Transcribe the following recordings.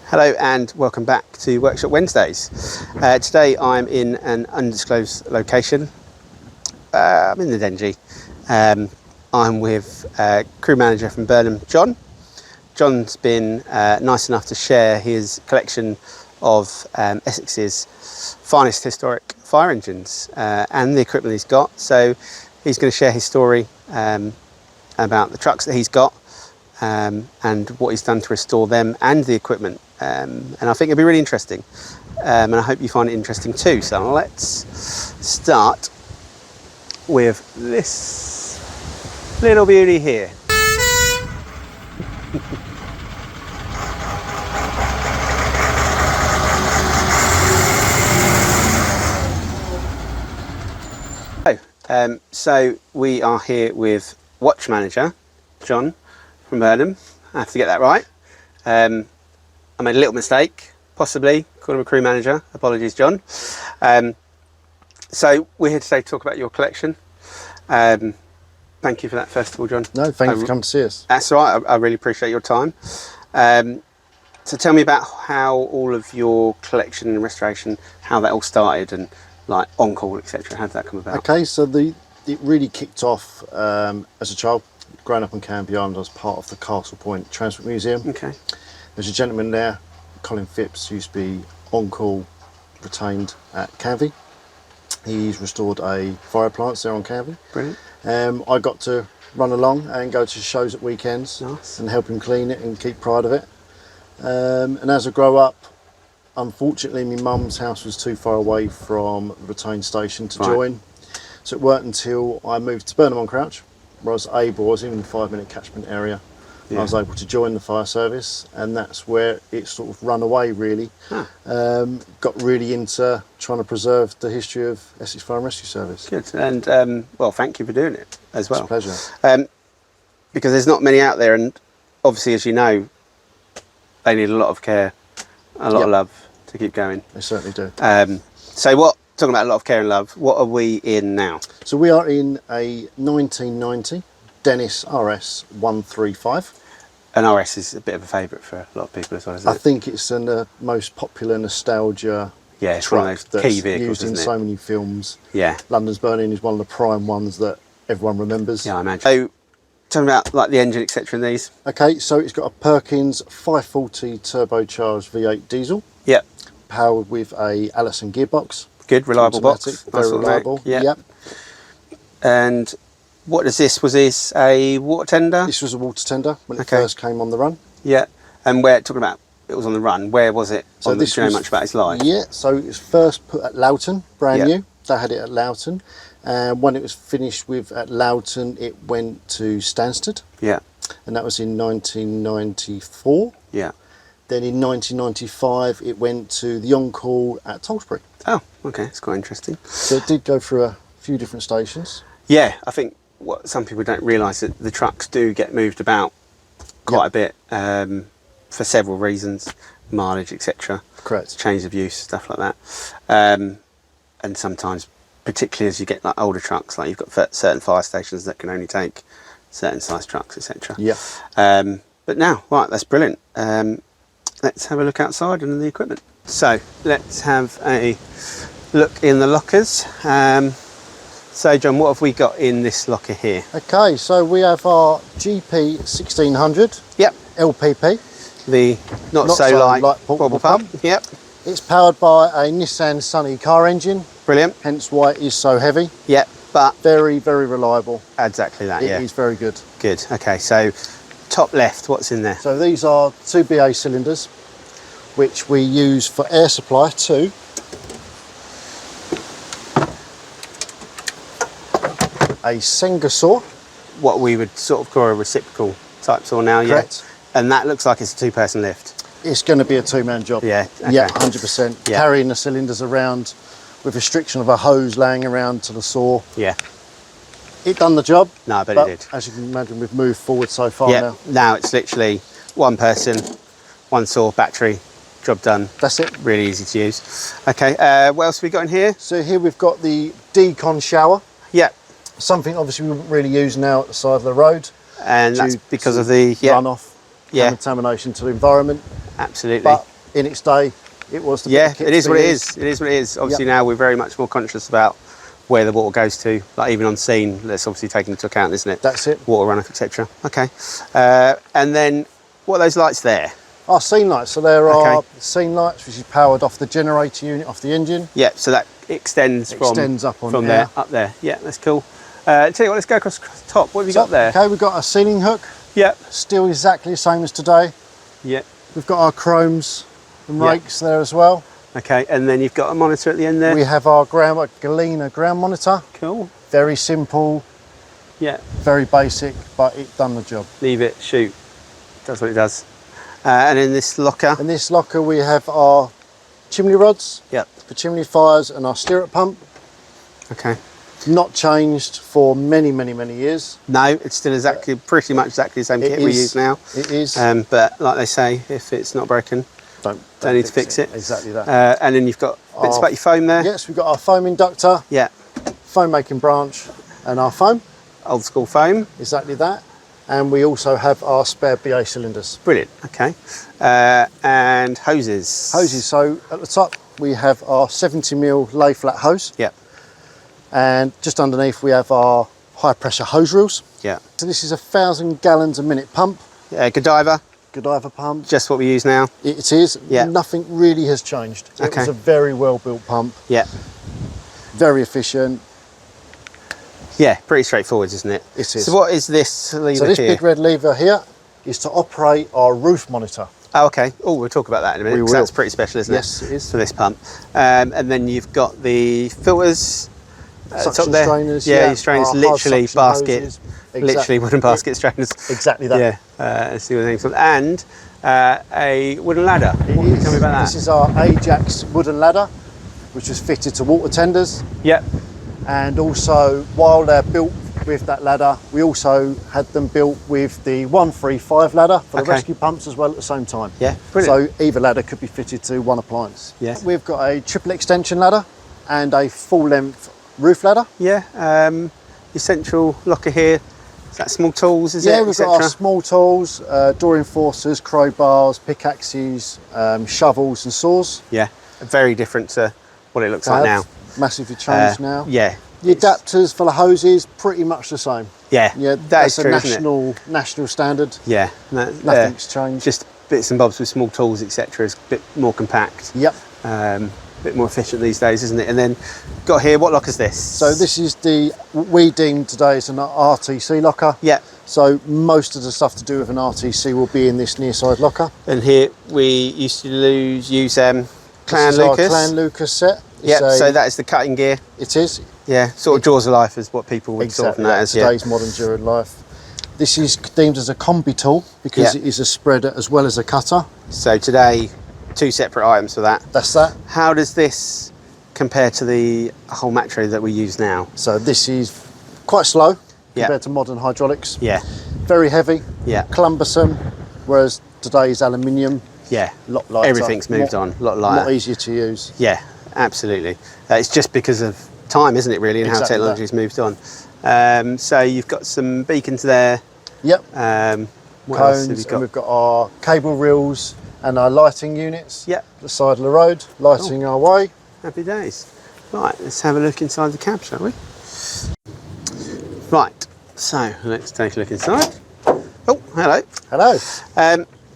Hello and welcome back to Workshop Wednesdays. Today I'm in an undisclosed location. I'm in the Dengie. I'm with crew manager from Burnham, John. John's been nice enough to share his collection of Essex's finest historic fire engines and the equipment he's got. So he's going to share his story about the trucks that he's got and what he's done to restore them and the equipment. And I think it'll be really interesting, and I hope you find it interesting too. So let's start with this little beauty here. So we are here with watch manager John from Burnham. I have to get that right. I made a little mistake, possibly, called him a crew manager. Apologies, John. So we're here today to talk about your collection. Thank you for that, first of all, John. No, thank you for coming to see us. That's all right. I really appreciate your time. So tell me about how all of your collection and restoration, how that all started, and like on call, etc. How did that come about? Okay, so it really kicked off as a child. Growing up on Canvey Island, I was part of the Castle Point Transport Museum. Okay. There's a gentleman there, Colin Phipps, used to be on call, retained at Canvey. He's restored a fire appliance there on Canvey. Brilliant. I got to run along and go to shows at weekends. Nice. And help him clean it and keep pride of it. And as I grow up, unfortunately, my mum's house was too far away from the retained station to join. So it weren't until I moved to Burnham on Crouch, where I was in the 5-minute catchment area. Yeah. I was able to join the fire service, and that's where it sort of run away really. Got really into trying to preserve the history of Essex Fire and Rescue Service. Good, and well, thank you for doing it as well. It's a pleasure. Because there's not many out there, and obviously, as you know, they need a lot of care, a lot of love to keep going. They certainly do. So talking about a lot of care and love, what are we in now? So we are in a 1990 Dennis RS 135. An RS is a bit of a favourite for a lot of people as well, isn't it? I think it's the most popular nostalgia it's one of those key vehicles, used in so many films. Yeah. London's Burning is one of the prime ones that everyone remembers. Yeah, I imagine. So tell me about like the engine, etc. in these. Okay, so it's got a Perkins 540 turbocharged V8 diesel. Yep. Powered with a Allison gearbox. Good, reliable box. Very reliable. Yep. And what is this? Was this a water tender? This was a water tender when it first came on the run. Yeah. And talking about it was on the run, where was it? Do you know much about its life? Yeah, so it was first put at Loughton, brand new. They had it at Loughton. And when it was finished with at Loughton, it went to Stansted. Yeah. And that was in 1994. Yeah. Then in 1995, it went to the on-call at Tolsbury. Oh, okay, it's quite interesting. So it did go through a few different stations. Yeah, I think what some people don't realise that the trucks do get moved about quite a bit for several reasons, mileage, etc. Correct. Change of use, stuff like that. And sometimes, particularly as you get like older trucks, like you've got certain fire stations that can only take certain size trucks, etc. Yeah. But now, right, that's brilliant. Let's have a look outside and the equipment. So let's have a look in the lockers. So John, what have we got in this locker here? Okay, so we have our GP 1600. Yep. LPP. The not so light bobble pump. Yep. It's powered by a Nissan Sunny car engine. Brilliant. Hence why it is so heavy. Yep. But very, very reliable. Exactly that. It is very good. Good. Okay. So top left, what's in there? So these are 2 BA cylinders, which we use for air supply to a Senga saw. What we would sort of call a reciprocal type saw now. Correct. Yeah. And that looks like it's a 2-person lift. It's going to be a 2-man job. Yeah. Okay. Yeah, 100%. Yeah. Carrying the cylinders around with restriction of a hose laying around to the saw. Yeah. It done the job. No, but it did. As you can imagine, we've moved forward so far now. Now it's literally 1 person, 1 saw, battery, job done. That's it. Really easy to use. Okay, what else have we got in here? So here we've got the decon shower. Yeah. Something obviously we wouldn't really use now at the side of the road. And that's because of the runoff and contamination to the environment. Absolutely. But in its day, it was the Yeah, bit of it kit is to what it be is. It is what it is. Obviously Yep. now we're very much more conscious about where the water goes to. Like even on scene, that's obviously taken into account, isn't it? That's it. Water runoff, etc. Okay. And then what are those lights there? Our scene lights, so there are Okay. scene lights which is powered off the generator unit off the engine. Yeah, so that extends Extends up on from air. there up there. Yeah, that's cool. Tell you what, let's go across the top. What have you got there? Okay, we've got a ceiling hook, Yeah, still exactly the same as today. yeah. We've got our chromes and Yeah. rakes there as well. Okay, and then you've got a monitor at the end there. We have our Galena ground monitor. Cool. Very simple, Yeah, very basic, but it done the job. leave it, shoot. Does what it does. And in this locker. In this locker we have our chimney rods Yep. for chimney fires and our stirrup pump. Okay. Not changed for many, many, many years. No, it's still exactly, pretty much exactly the same It kit we is. use now. It is. But like they say, if it's not broken, don't need to fix it. Exactly that. and then you've got bits Our- about your foam there. Yes, we've got our foam inductor, Yeah, foam making branch, and our foam. old school foam. Exactly that. And we also have our spare BA cylinders. Brilliant. Okay. And hoses. Hoses. So at the top we have our 70mm lay flat hose, Yeah. and just underneath we have our high pressure hose reels. Yeah. So this is 1,000 gallons a minute pump, Godiva, Godiva pump. just what we use now. It is. Yeah. Nothing really has changed. It Okay. was a very well built pump, Yeah. very efficient. Yeah, pretty straightforward, isn't it? It is. So what is this lever So this here? big red lever here is to operate our roof monitor. Oh, okay. Oh, we'll talk about that in a minute. We 'Cause will. that's pretty special, isn't Yes, it? it is. For this pump. And then you've got the filters. Top Suction there. strainers, Yeah, your strainers, our hard literally suction basket, hoses. literally Exactly. wooden basket strainers. Exactly that. Yeah, let's see what things. And a wooden ladder. What can you tell me about This that? is our Ajax wooden ladder, which was fitted to water tenders. Yep. And also, while they're built with that ladder, we also had them built with the 135 ladder for the Okay. rescue pumps as well at the same time. Yeah, brilliant. So either ladder could be fitted to one appliance. Yeah. We've got a triple extension ladder and a full length roof ladder. Yeah. Your central locker here. Is that small tools? Is Yeah, it? we've got our small tools, door enforcers, crowbars, pickaxes, shovels and saws. Yeah. Very different to what it looks like now. Massively changed now. Yeah. The adapters for the hoses, pretty much the same. Yeah. Yeah, that is that's true, a isn't it? national standard. Yeah. Nothing's changed. Just bits and bobs with small tools, etc. Is a bit more compact. Yep. A bit more efficient these days, isn't it? And then got here, what lock is this? So this is what we deem today as an RTC locker. Yeah. So most of the stuff to do with an RTC will be in this near side locker. And here we used to use Clan This is Lucas. our Clan Lucas set. It's Yep, a- so that is the cutting gear. it is. Yeah, sort of Jaws of Life is what people would sort of Exactly know that, as. Yeah. today's modern Duran life. This is deemed as a combi tool because Yeah. it is a spreader as well as a cutter. So today, two separate items for that. That's that. How does this compare to the whole Matro that we use now? So this is quite slow Yeah. compared to modern hydraulics. Yeah, Very heavy, yeah, cumbersome, whereas today's aluminium, yeah. lot lighter. Everything's moved on, a lot A lot lighter. easier to use. Yeah, absolutely. It's just because of time, isn't it, really, and how Exactly technology's moved on. So you've got some beacons there. Yep. What else have Cones, you and got? we've got our cable reels and our lighting units. Yep. At the side of the road, lighting our way. Happy days. Right, let's have a look inside the cab, shall we? Right, so let's take a look inside. Oh, hello. Hello.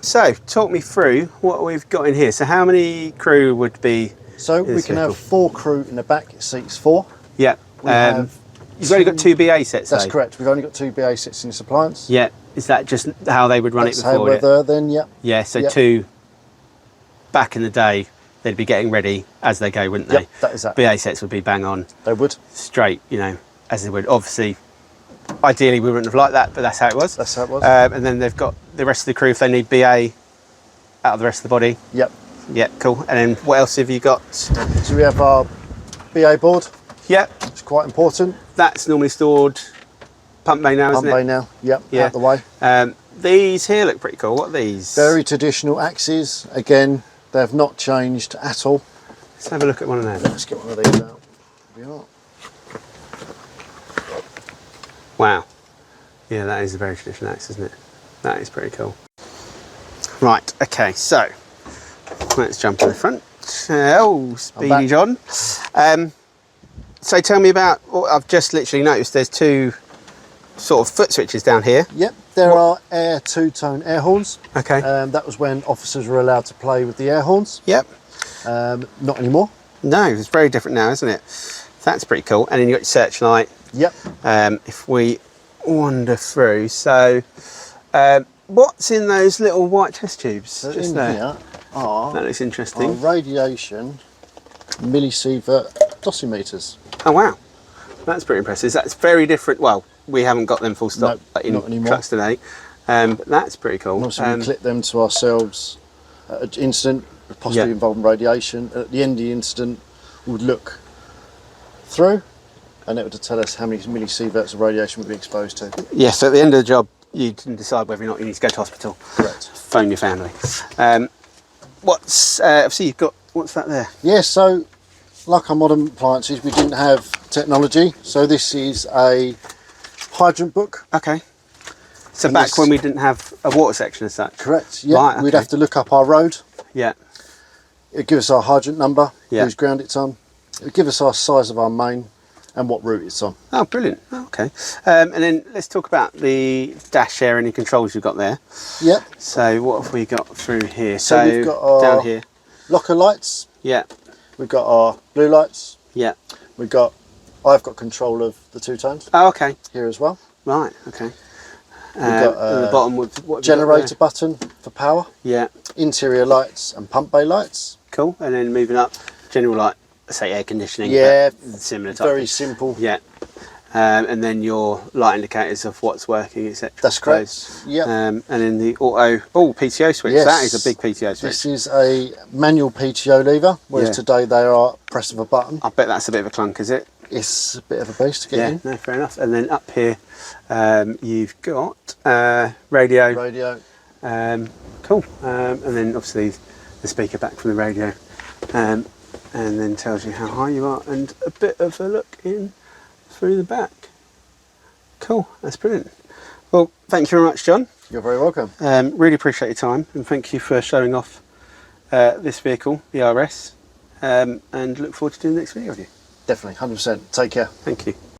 So, talk me through what we've got in here. So, how many crew would be? So we This can vehicle. have 4 crew in the back, it seats 4. Yeah. We have You've only got 2 BA sets. That's though? correct. We've only got 2 BA sets in this appliance. Yeah. Is that just how they would run That's it how before? we're Yeah. there then, yeah. Yeah. So Yep. 2. Back in the day, they'd be getting ready as they go, wouldn't Yep, they? that is that. BA sets would be bang on, They would. straight. You know, as they would. Obviously, ideally we wouldn't have liked that, but that's how it was. That's how it was. And then they've got the rest of the crew if they need BA out of the rest of the body. Yep. Yeah, cool. And then what else have you got? So we have our BA board, Yeah, which is quite important. that's normally stored pump bay now, Pump isn't bay it? now. Yep, Yeah. out the way. These here look pretty cool. What are these? Very traditional axes. Again, they have not changed at all. Let's have a look at one of them. Let's get one of these out. Here we are. Wow. Yeah, that is a very traditional axe, isn't it? That is pretty cool. Right, okay, so Let's jump in the front. Oh, Speedy back. John. So tell me about, well, I've just literally noticed there's two sort of foot switches down here. Yep, there are air two-tone air horns. Okay. That was when officers were allowed to play with the air horns. Yep. Not anymore. No, it's very different now, isn't it? That's pretty cool. And then you got your searchlight. Yep. If we wander through, so what's in those little white test tubes So just in there? here are That looks our interesting. radiation millisievert dosimeters. Oh wow, that's pretty impressive. That's very different. Well, we haven't got them full stop No, in not anymore. trucks today, but that's pretty cool. And obviously we clip them to ourselves at an incident, possibly Yeah. involving radiation. At the end of the incident, we would look through and it would tell us how many millisieverts of radiation we'd be exposed to. Yes, so at the end of the job, you can decide whether or not you need to go to hospital. Correct. Phone your family. What's obviously you've got, what's that there? Yeah, so like our modern appliances, we didn't have technology. So this is a hydrant book. Okay. So And back this- when we didn't have a water section as such. Correct. Yeah. Right, We'd okay. have to look up our road. Yeah. It'd give us our hydrant number, Yeah. whose ground it's on. It'd give us our size of our main and what route it's on. Oh, brilliant. Oh, okay. And then let's talk about the dash share and the controls you've got there. Yep. So what have we got through here? So we've got our- down here. Locker lights. Yeah. We've got our blue lights. Yeah. I've got control of the two tones Oh, okay. here as well. Right. Okay. got, at the bottom with what have you got Generator button for power. there? Yeah. Interior lights and pump bay lights. Cool. And then moving up, general light, say air conditioning. Yeah, but similar type. very thing. simple. Yeah. And then your light indicators of what's working, etc. That's correct. Yep. And then the auto PTO switch. Yes. That is a big PTO switch. This is a manual PTO lever, whereas Yeah. today they are press of a button. I bet that's a bit of a clunk, is it? It's a bit of a beast to get Yeah. in. No, fair enough. And then up here, you've got radio. Radio. Cool. And then obviously the speaker back from the radio, and then tells you how high you are, and a bit of a look in through the back. Cool. That's brilliant. Well, thank you very much, John. You're very welcome. Really appreciate your time, and thank you for showing off this vehicle, the RS, and look forward to doing the next video with you. Definitely, 100%. Take care. Thank you.